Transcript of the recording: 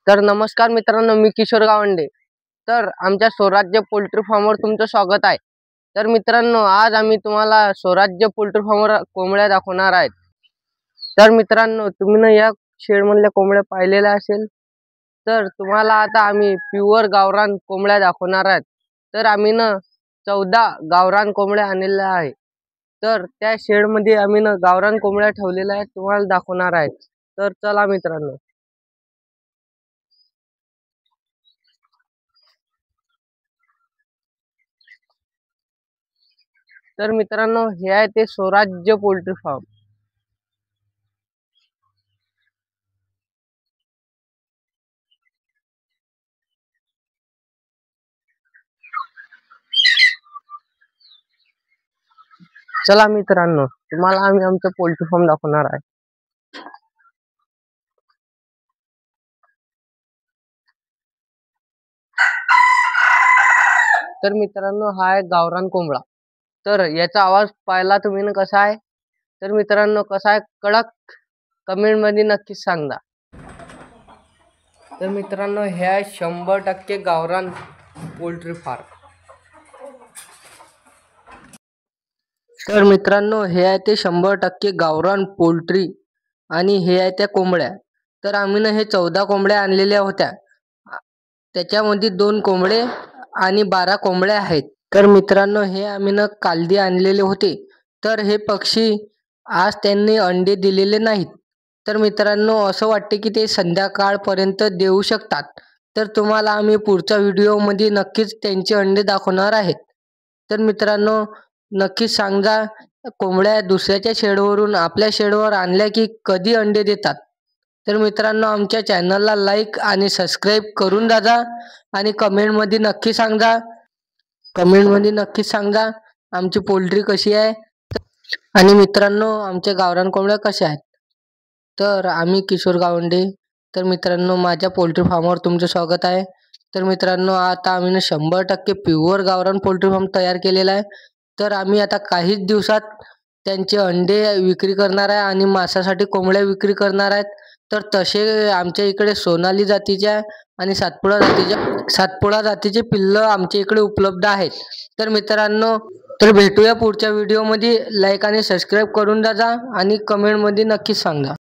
तर नमस्कार मित्रांनो, मी किशोर गावंडे। तर आमच्या स्वराज्य पोल्ट्री फार्मवर तुमचं स्वागत आहे। तर मित्रांनो, आज आम्ही तुम्हाला स्वराज्य पोल्ट्री फार्मवर कोंबड्या दाखवणार आहेत। तर मित्रांनो, तुम्ही ना या शेड मधल्या कोंबड्या पाहिलेल्या असेल, तर तुम्हाला आता आम्ही प्युअर गावरान कोंबड्या दाखवणार आहेत। तर आम्ही ना 14 गावरान कोंबड्या आणलेल्या आहेत। तर त्या शेड मध्ये आम्ही ना गावरान कोंबड्या ठेवलेल्या आहेत, तुम्हाला दाखवणार आहेत। तर चला मित्रांनो। तर मित्रांनो, हे आहे ते स्वराज्य पोल्ट्री फार्म। चला मित्रांनो, तुम्हाला आम्ही आमचं पोल्ट्री फार्म दाखवणार आहे। तर मित्रांनो, हा आहे गावरान कोंबडा। तर याचा आवाज पाहिला तुम्ही ना कसा आहे? तर मित्रांनो, कसा आहे कडक, कमेंट मध्ये नक्कीच सांगा। तर मित्रांनो, हे आहे 100% गावरान पोल्ट्री फार्म। तर मित्रांनो, हे आहे ते 100% गावरान पोल्ट्री आणि हे आहे त्या कोंबड्या। तर आम्ही ना हे 14 कोंबड्या आणलेल्या होत्या, त्याच्यामध्ये 2 कोंबडे आणि 12 कोंबड्या आहेत। तर मित्रांनो, हे आम्ही ना कालदी आणलेले होते। तर हे पक्षी आज त्यांनी अंडे दिलेले नाहीत। तर मित्रांनो, असं वाटते की ते संध्याकाळपर्यंत देऊ शकतात। तर तुम्हाला आम्ही पुढच्या व्हिडिओमध्ये नक्कीच त्यांचे अंडे दाखवणार आहेत। तर मित्रांनो, नक्कीच सांगा, कोंबड्या दुसऱ्याच्या शेडवरून आपल्या शेडवर आणल्या की कधी अंडे देतात? तर मित्रांनो, आमच्या चॅनलला लाईक आणि सबस्क्राईब करून दादा आणि कमेंटमध्ये नक्की सांगा आमची पोल्ट्री कशी आहे आणि मित्रांनो, आमच्या गावरान कोंबड्या कशा आहेत। तर आम्ही किशोर गावंडे। तर मित्रांनो, माझ्या पोल्ट्री फार्मवर तुमचं स्वागत आहे। तर मित्रांनो, आता आम्ही 100% प्युअर गावरान पोल्ट्री फार्म तयार केलेला आहे। तर आम्ही आता काहीच दिवसात त्यांचे अंडे विक्री करणार आहे आणि मांसासाठी कोंबड्या विक्री करणार आहेत। तर तसे आमच्या इकडे सोनाली जातीच्या आणि सातपुडा जातीचे पिल्लं आमच्या इकडे उपलब्ध आहेत। तर मित्रांनो, तर भेटूया पुढच्या व्हिडिओमध्ये। लाईक आणि सबस्क्राईब करून द्या आणि कमेंटमध्ये नक्की सांगा।